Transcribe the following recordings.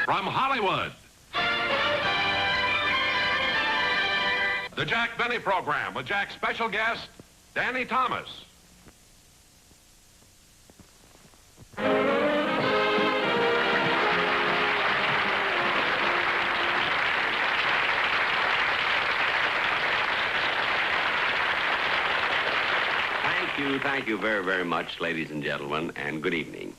From Hollywood, the Jack Benny Program with Jack's special guest, Danny Thomas. Thank you very, very much, ladies and gentlemen, and good evening.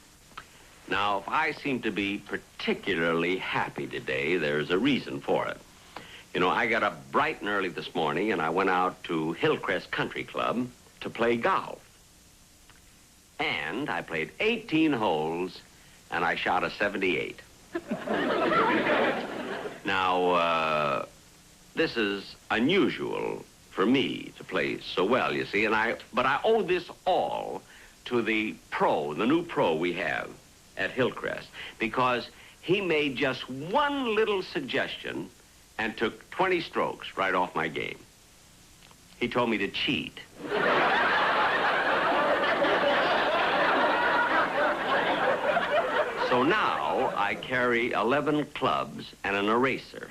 Now, if I seem to be particularly happy today, there's a reason for it. You know, I got up bright and early this morning, and I went out to Hillcrest Country Club to play golf. And I played 18 holes, and I shot a 78. Now, this is unusual for me to play so well, you see, but I owe this all to the new pro we have at Hillcrest, because he made just one little suggestion and took 20 strokes right off my game. He told me to cheat. So now I carry 11 clubs and an eraser.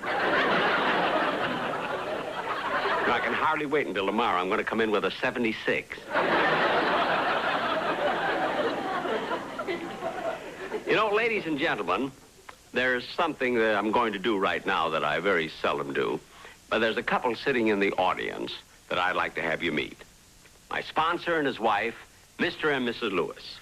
I can hardly wait until tomorrow. I'm going to come in with a 76. You know, ladies and gentlemen, there's something that I'm going to do right now that I very seldom do. But there's a couple sitting in the audience that I'd like to have you meet. My sponsor and his wife, Mr. and Mrs. Lewis.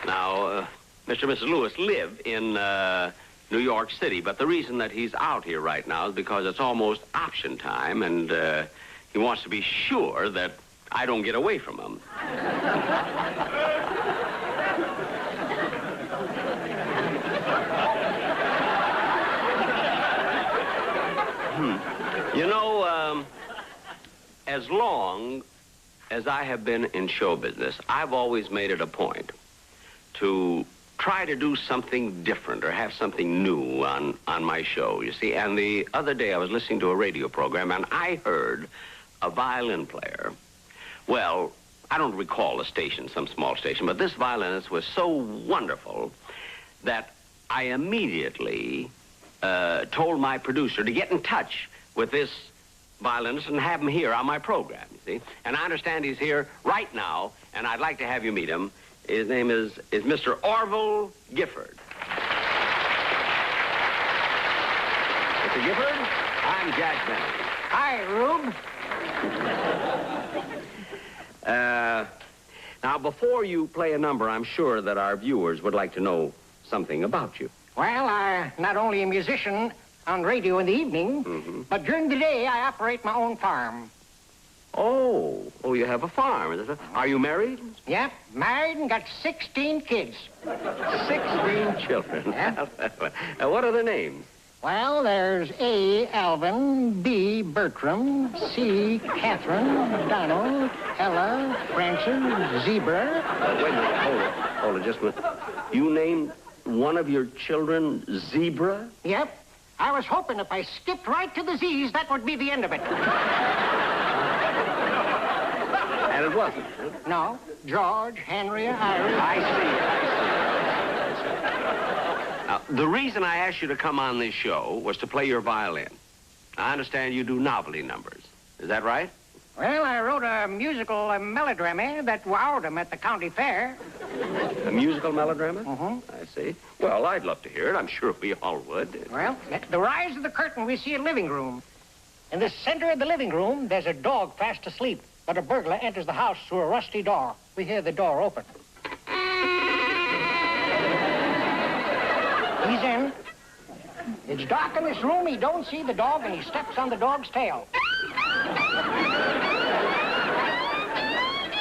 Now, Mr. and Mrs. Lewis live in New York City, but the reason that he's out here right now is because it's almost option time, and he wants to be sure that I don't get away from him. You know, as long as I have been in show business, I've always made it a point to try to do something different or have something new on my show, you see. And the other day I was listening to a radio program, and I heard a violin player. Well, I don't recall the station, some small station, but this violinist was so wonderful that I immediately told my producer to get in touch with this violinist and have him here on my program, you see. And I understand he's here right now, and I'd like to have you meet him. His name is Mr. Orville Gifford. Mr. Gifford, I'm Jack Benny. Hi, Rube. Now, before you play a number, I'm sure that our viewers would like to know something about you. Well, I'm not only a musician on radio in the evening, but during the day I operate my own farm. Oh, you have a farm. Are you married? Yep, married and got 16 kids. 16 children? Yeah. What are their names? Well, there's A, Alvin, B, Bertram, C, Catherine, Donald, Ella, Francis, Zebra. Wait a minute, hold it, just a minute. You named one of your children Zebra? Yep. I was hoping if I skipped right to the Z's, that would be the end of it. And it wasn't? No. George, Henry, Iris. I see. Now, the reason I asked you to come on this show was to play your violin. I understand you do novelty numbers. Is that right? Well, I wrote a musical melodrama that wowed them at the county fair. A musical melodrama? Mm-hmm. I see. Well, I'd love to hear it. I'm sure we all would. Well, at the rise of the curtain, we see a living room. In the center of the living room, there's a dog fast asleep, but a burglar enters the house through a rusty door. We hear the door open. He's in. It's dark in this room. He don't see the dog, and he steps on the dog's tail. Wait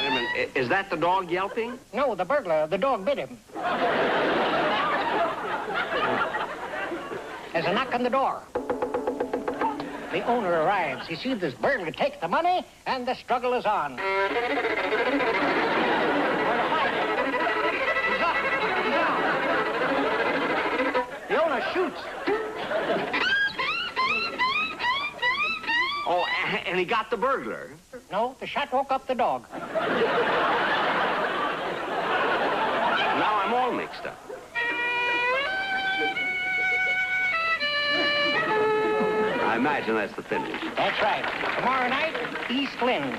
a minute. Is that the dog yelping? No, the burglar. The dog bit him. There's a knock on the door. The owner arrives. He sees this burglar take the money, and the struggle is on. He's up. He's down. The owner shoots. Oh, and he got the burglar. No, the shot woke up the dog. Now I'm all mixed up. I imagine that's the finish. That's right. Tomorrow night, East Lynn.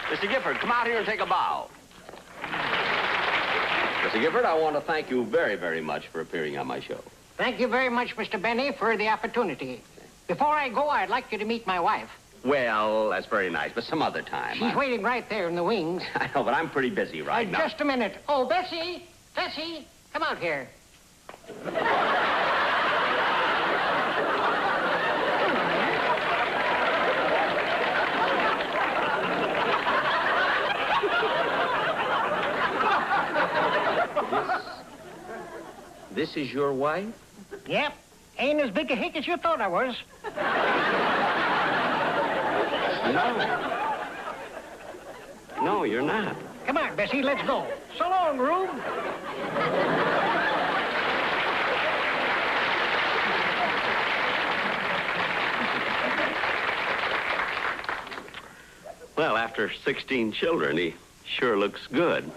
Mr. Gifford, come out here and take a bow. Mr. Gifford, I want to thank you very, very much for appearing on my show. Thank you very much, Mr. Benny, for the opportunity. Before I go, I'd like you to meet my wife. Well, that's very nice, but some other time. She's waiting right there in the wings. I know, but I'm pretty busy right now. Just a minute. Oh, Bessie! Bessie, come out here. This is your wife? Yep. Ain't as big a hick as you thought I was. No, you're not. Come on, Bessie, let's go. So long, Rube. Well, after 16 children, he sure looks good.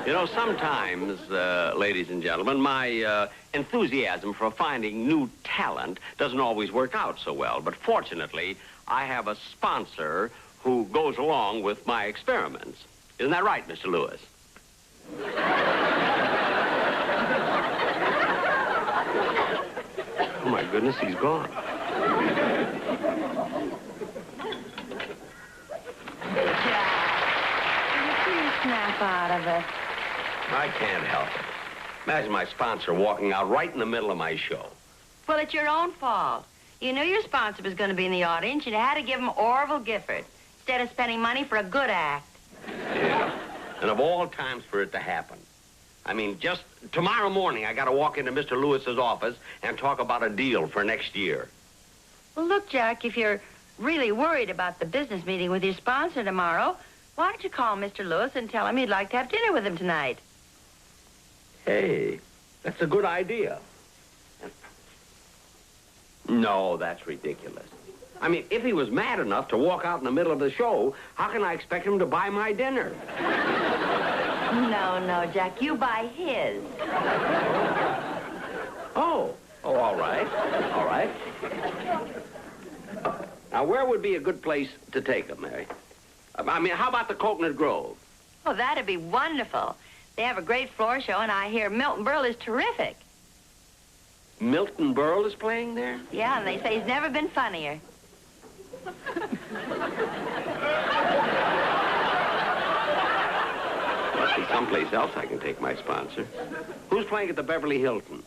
You know, sometimes, ladies and gentlemen, my enthusiasm for finding new talent doesn't always work out so well. But fortunately, I have a sponsor who goes along with my experiments. Isn't that right, Mr. Lewis? Oh, my goodness, he's gone. Snap out of it. I can't help it. Imagine my sponsor walking out right in the middle of my show. Well, it's your own fault. You knew your sponsor was going to be in the audience. You had to give him Orville Gifford instead of spending money for a good act. Yeah. And of all times for it to happen. I mean, just tomorrow morning, I got to walk into Mr. Lewis's office and talk about a deal for next year. Well, look, Jack, if you're really worried about the business meeting with your sponsor tomorrow, why don't you call Mr. Lewis and tell him you'd like to have dinner with him tonight? Hey, that's a good idea. No, that's ridiculous. I mean, if he was mad enough to walk out in the middle of the show, how can I expect him to buy my dinner? No, Jack, you buy his. Oh, all right. All right. Now, where would be a good place to take him, Mary? I mean, how about the Coconut Grove? Oh, that'd be wonderful. They have a great floor show, and I hear Milton Berle is terrific. Milton Berle is playing there? Yeah, and they say he's never been funnier. Must be someplace else I can take my sponsor. Who's playing at the Beverly Hilton?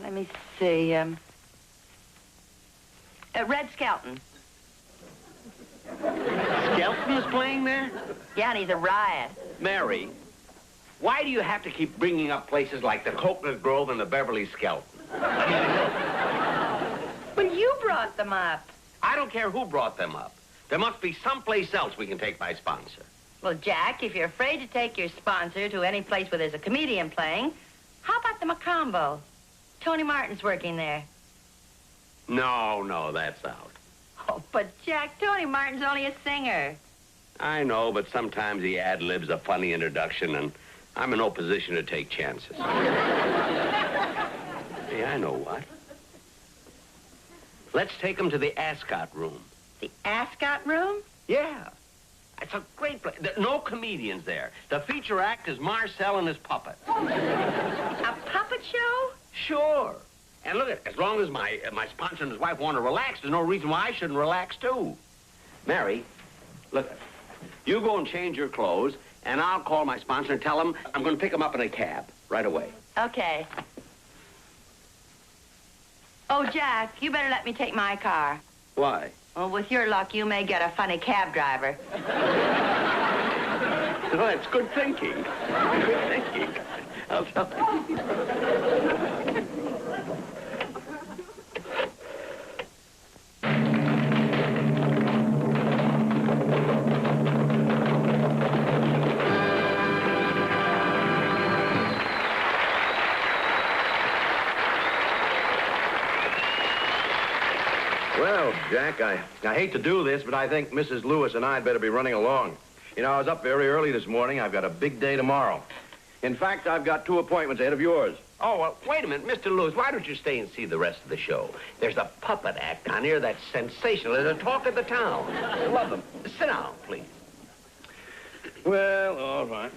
Let me see. Red Skelton. Skelton is playing there? Yeah, and he's a riot. Mary, why do you have to keep bringing up places like the Coconut Grove and the Beverly Skelton? Well, you brought them up. I don't care who brought them up. There must be someplace else we can take my sponsor. Well, Jack, if you're afraid to take your sponsor to any place where there's a comedian playing, how about the Macombo? Tony Martin's working there. No, that's out. Oh, but Jack, Tony Martin's only a singer. I know, but sometimes he ad-libs a funny introduction, and I'm in no position to take chances. Hey, I know what. Let's take him to the Ascot Room. The Ascot Room? Yeah. It's a great place. No comedians there. The feature act is Marcel and his puppet. A puppet show? Sure. And look, as long as my sponsor and his wife want to relax, there's no reason why I shouldn't relax, too. Mary, look, you go and change your clothes, and I'll call my sponsor and tell him I'm going to pick him up in a cab right away. Okay. Oh, Jack, you better let me take my car. Why? Well, with your luck, you may get a funny cab driver. No, that's good thinking. Good thinking. I'll tell you. Jack, I hate to do this, but I think Mrs. Lewis and I'd better be running along. You know, I was up very early this morning. I've got a big day tomorrow. In fact, I've got 2 appointments ahead of yours. Oh, well, wait a minute, Mr. Lewis. Why don't you stay and see the rest of the show? There's a puppet act down here that's sensational. There's a talk of the town. I love them. Sit down, please. Well, all right.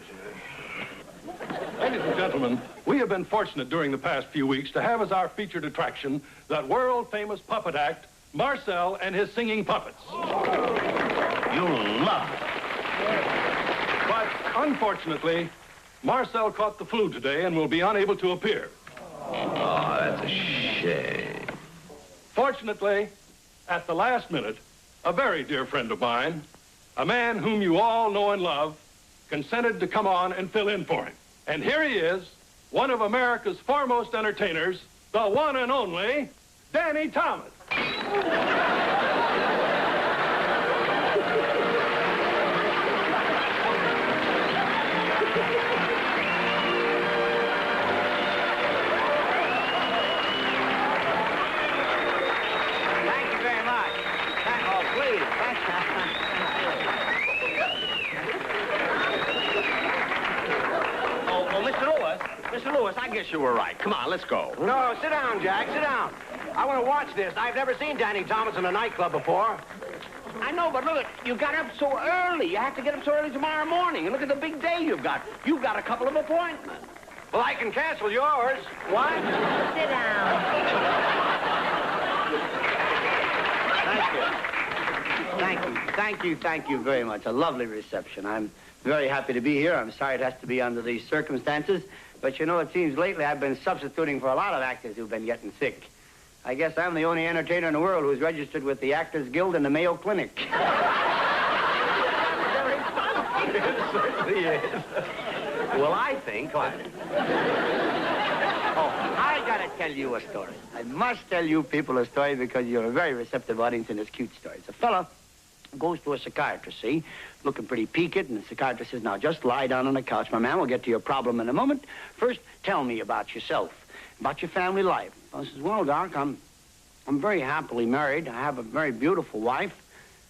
Ladies and gentlemen, we have been fortunate during the past few weeks to have as our featured attraction that world-famous puppet act, Marcel and his singing puppets. You'll love it. But unfortunately, Marcel caught the flu today and will be unable to appear. Oh, that's a shame. Fortunately, at the last minute, a very dear friend of mine, a man whom you all know and love, consented to come on and fill in for him. And here he is, one of America's foremost entertainers, the one and only Danny Thomas. Thank you very much. Oh, please. Mr. Lewis, I guess you were right. Come on, let's go. No, sit down, Jack. Sit down. I want to watch this. I've never seen Danny Thomas in a nightclub before. I know, but look, you got up so early. You have to get up so early tomorrow morning. And look at the big day you've got. You've got a couple of appointments. Well, I can cancel yours. What? Sit down. Thank you very much. A lovely reception. I'm very happy to be here. I'm sorry it has to be under these circumstances. But, you know, it seems lately I've been substituting for a lot of actors who've been getting sick. I guess I'm the only entertainer in the world who's registered with the Actors Guild and the Mayo Clinic. It certainly is. Well, I think... I gotta tell you a story. I must tell you people a story because you're a very receptive audience and it's cute stories. A fella goes to a psychiatrist, see, looking pretty peaked, and the psychiatrist says, now, just lie down on the couch, my man. We'll get to your problem in a moment. First, tell me about yourself, about your family life. I says, well, Doc, I'm very happily married. I have a very beautiful wife.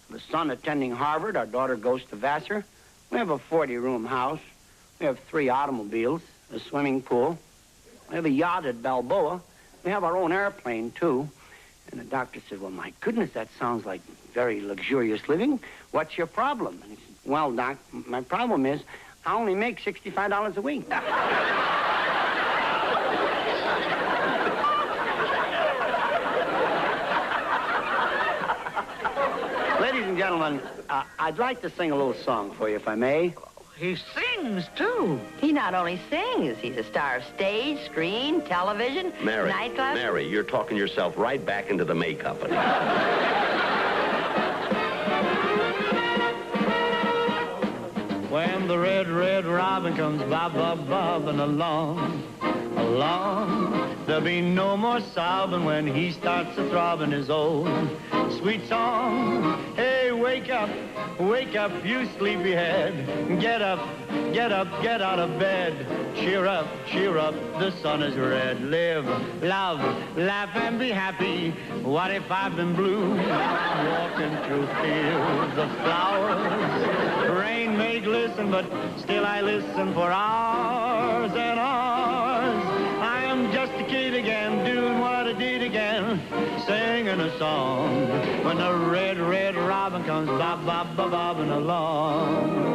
I have a son attending Harvard. Our daughter goes to Vassar. We have a 40-room house. We have 3 automobiles, a swimming pool. We have a yacht at Balboa. We have our own airplane, too. And the doctor said, well, my goodness, that sounds like very luxurious living. What's your problem? And he said, well, Doc, my problem is I only make $65 a week. Ladies and gentlemen, I'd like to sing a little song for you, if I may. He sings, too. He not only sings, he's a star of stage, screen, television, nightclub. Mary, you're talking yourself right back into the May Company. When the red, red robin comes bobbing along, there'll be no more sobbing when he starts to throbbing his old sweet song. Hey, wake up, you sleepyhead. Get up, get out of bed. Cheer up, the sun is red. Live, love, laugh, and be happy. What if I've been blue? I'm walking through fields of flowers. Rain may glisten, but still I listen for hours and hours. I am just a kid again, doing what I did again, singing a song. When the red, red robin comes bobbing along.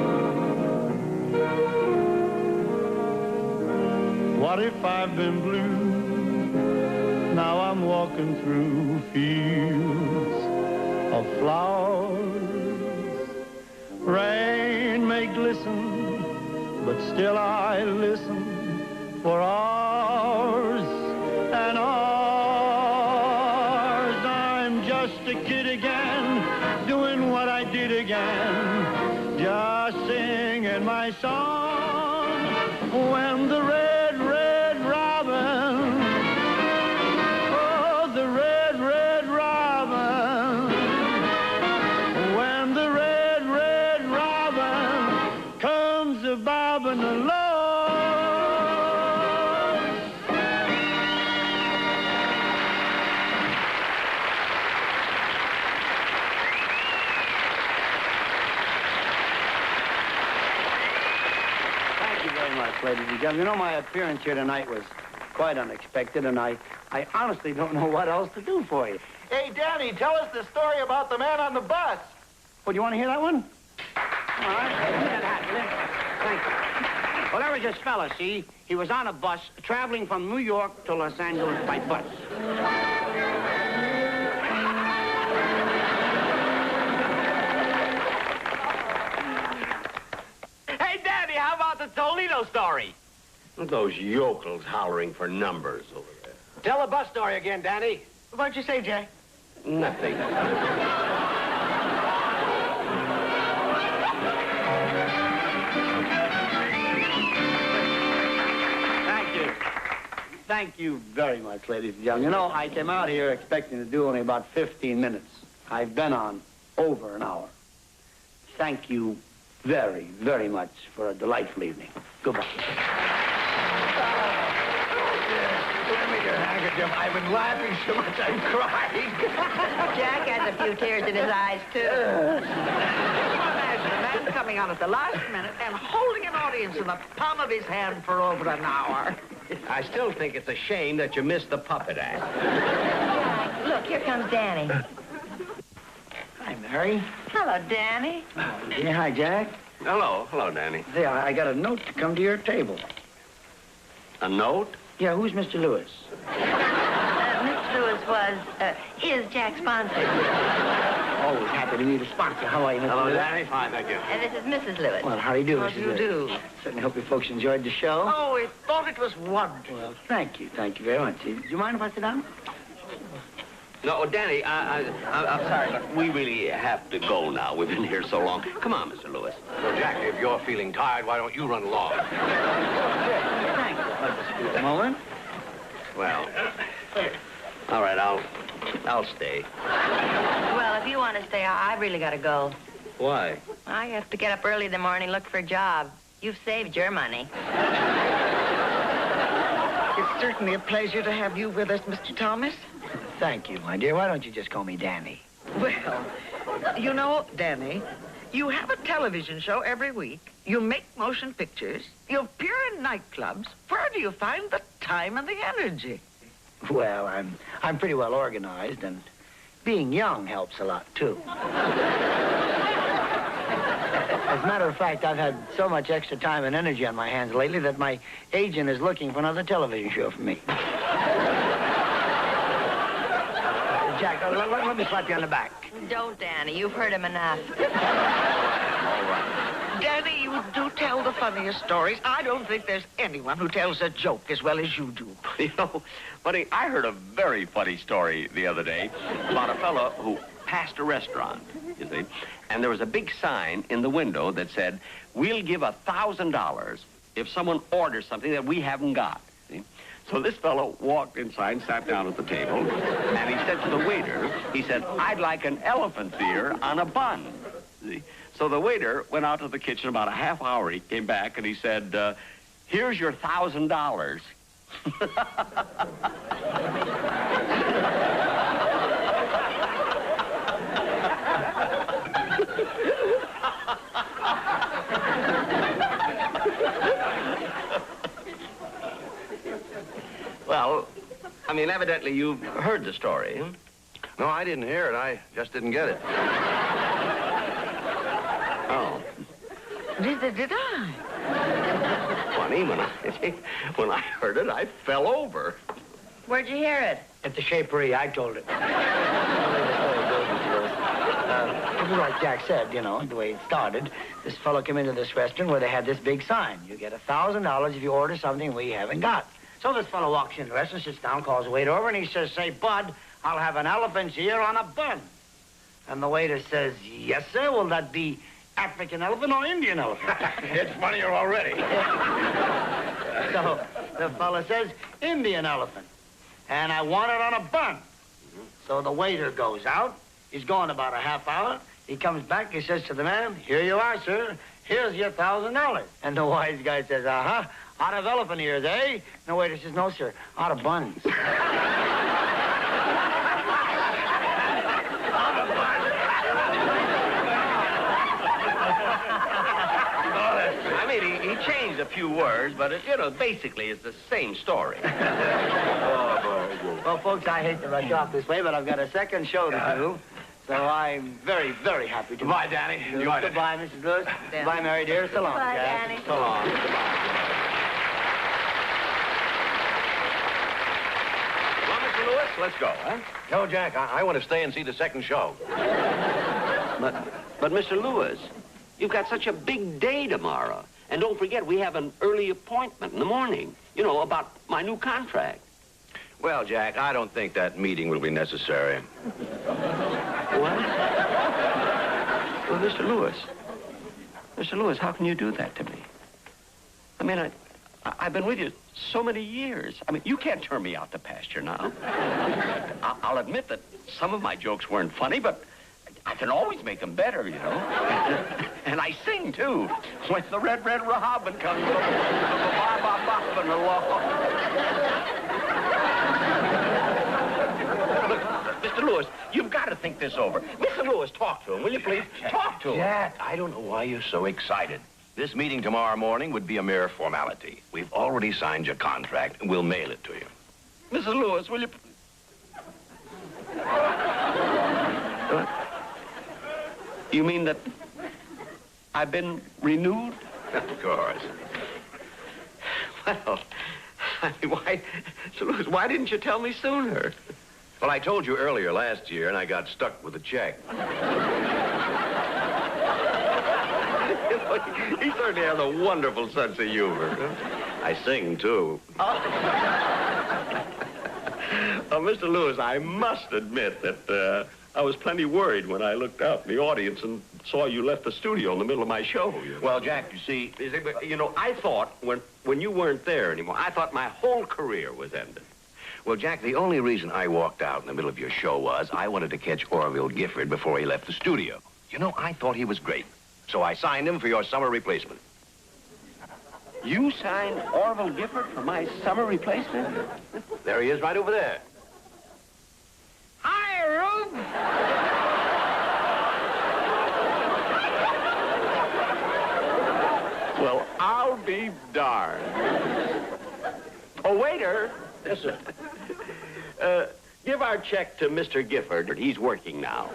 What if I've been blue? Now I'm walking through fields of flowers. Rain may glisten, but still I listen for hours and hours. I'm just a kid again, doing what I did again, just singing my song. When the red, red robin, oh, the red, red robin, when the red, red robin comes a-bobbing along. much, ladies and gentlemen. You know, my appearance here tonight was quite unexpected, and I honestly don't know what else to do for you. Hey, Danny, tell us the story about the man on the bus. Oh, do you want to hear that one? All right. Give me that hat, will you? Thank you. Well, there was this fella, see? He was on a bus traveling from New York to Los Angeles by bus. Hey, Danny, how about the Toledo story? Those yokels hollering for numbers over there. Tell the bus story again, Danny. What'd you say, Jack? Nothing. Thank you very much, ladies and gentlemen. You know, I came out here expecting to do only about 15 minutes. I've been on over an hour. Thank you very, very much for a delightful evening. Goodbye. Let me your handkerchief. I've been laughing so much I'm crying. Jack has a few tears in his eyes, too. Imagine a man coming on at the last minute and holding an audience in the palm of his hand for over an hour. I still think it's a shame that you missed the puppet act. Jack, look, here comes Danny. Hi, Mary. Hello, Danny. Yeah, hi, Jack. Hello, Danny. Hey, I got a note to come to your table. A note? Yeah, who's Mr. Lewis? Mr. Lewis is Jack's sponsor. Always happy to meet a sponsor. How are you, Mr. Hello, Lewis? Danny. Fine, thank you. And this is Mrs. Lewis. Well, how do you do, How Mrs. do you Lewis? do? Certainly hope you folks enjoyed the show. Oh, we thought it was wonderful. Well, thank you very much. Do you mind if I sit down? No, Danny, I'm sorry, but we really have to go now. We've been here so long. Come on, Mr. Lewis. Well, Jack, if you're feeling tired, why don't you run along? Thank you. Just a moment. Well, all right, I'll stay. Well, if you want to stay, I really got to go. Why? I have to get up early in the morning, look for a job. You've saved your money. It's certainly a pleasure to have you with us, Mr. Thomas. Thank you, my dear. Why don't you just call me Danny? Well, you know, Danny, you have a television show every week. You make motion pictures. You appear in nightclubs. Where do you find the time and the energy? Well, I'm pretty well organized, and being young helps a lot, too. As a matter of fact, I've had so much extra time and energy on my hands lately that my agent is looking for another television show for me. Jack, let me slap you on the back. Don't, Danny. You've heard him enough. Danny, you do tell the funniest stories. I don't think there's anyone who tells a joke as well as you do. You know, buddy, I heard a very funny story the other day about a fellow who passed a restaurant, you see, and there was a big sign in the window that said, "We'll give $1,000 if someone orders something that we haven't got." See? So this fellow walked inside, sat down at the table, and he said to the waiter, he said, "I'd like an elephant's ear on a bun." See? So the waiter went out to the kitchen about a half hour. He came back and he said, "Here's your $1,000. Well, I mean, evidently you've heard the story. Huh? No, I didn't hear it. I just didn't get it. Oh. Did I? Funny, when I heard it, I fell over. Where'd you hear it? At the Shapery, I told it. Like Jack said, you know, the way it started, this fellow came into this restaurant where they had this big sign. You get $1,000 if you order something we haven't got. So this fellow walks into the restaurant, sits down, calls the waiter over, and he says, "Say, Bud, I'll have an elephant's ear on a bun." And the waiter says, "Yes, sir. Will that be African elephant or Indian elephant?" It's funnier already. So the fellow says, "Indian elephant. And I want it on a bun." So the waiter goes out. He's gone about a half hour. He comes back. He says to the man, "Here you are, sir. Here's your $1,000. And the wise guy says, "Uh-huh. Out of elephant ears, eh?" And the waiter says, "No, sir. Out of buns." I mean, he changed a few words, but it, basically it's the same story. Well, folks, I hate to rush off this way, but I've got a second show to do. So I'm very, very happy to... Goodbye, Danny. Enjoyed it. Goodbye, Mrs. Lewis. Goodbye, Mary dear. So long, Bye, Jack. Danny. So long. Well, Mr. Lewis, let's go, huh? No, Jack, I want to stay and see the second show. But Mr. Lewis, you've got such a big day tomorrow. And don't forget, we have an early appointment in the morning, about my new contract. Well, Jack, I don't think that meeting will be necessary. What? Well, Mr. Lewis, how can you do that to me? I mean, I've been with you so many years. I mean, you can't turn me out to pasture now. I'll admit that some of my jokes weren't funny, but I can always make them better, And I sing, too. When the red, red robin comes bobbing along. Mr. Lewis, you've got to think this over. Mr. Lewis, talk to him, will you please? Talk to him. Jack, I don't know why you're so excited. This meeting tomorrow morning would be a mere formality. We've already signed your contract, and we'll mail it to you. Mrs. Lewis, will you... You mean that I've been renewed? Of course. Well, I mean, why didn't you tell me sooner? Well, I told you earlier last year, and I got stuck with a check. He certainly has a wonderful sense of humor. I sing, too. Mr. Lewis, I must admit that I was plenty worried when I looked out in the audience and saw you left the studio in the middle of my show. Well, Jack, you see... I thought when you weren't there anymore, I thought my whole career was ended. Well, Jack, the only reason I walked out in the middle of your show was I wanted to catch Orville Gifford before he left the studio. I thought he was great. So I signed him for your summer replacement. You signed Orville Gifford for my summer replacement? There he is, right over there. Hi, Rube. Well, I'll be darned. Oh, waiter. Yes, sir. Give our check to Mr. Gifford. He's working now.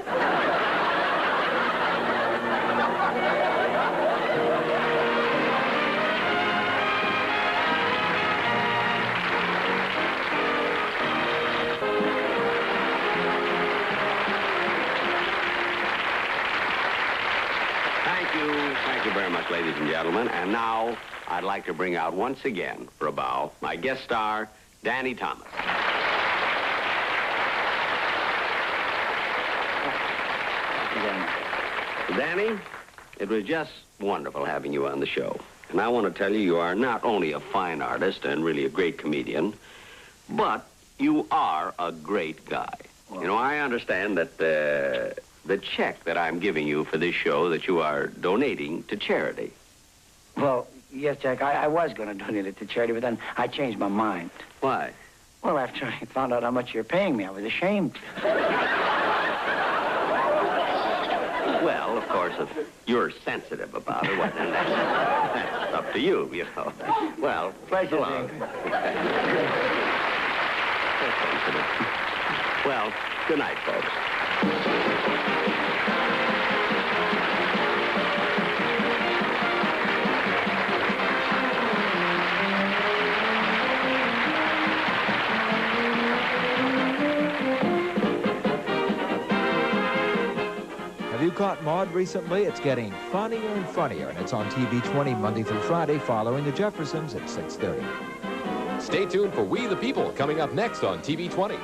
Thank you very much, ladies and gentlemen. And now, I'd like to bring out once again, for a bow, my guest star, Danny Thomas. Danny, it was just wonderful having you on the show. And I want to tell you, you are not only a fine artist and really a great comedian, but you are a great guy. Well, I understand that the check that I'm giving you for this show that you are donating to charity. Well, yes, Jack, I was going to donate it to charity, but then I changed my mind. Why? Well, after I found out how much you're paying me, I was ashamed. Well, of course, if you're sensitive about it, well, then that's up to you, Well, pleasure. Well, good night, folks. Have you caught Maude recently? It's getting funnier and funnier, and it's on TV 20 Monday through Friday following the Jeffersons at 6:30. Stay tuned for We the People coming up next on TV 20.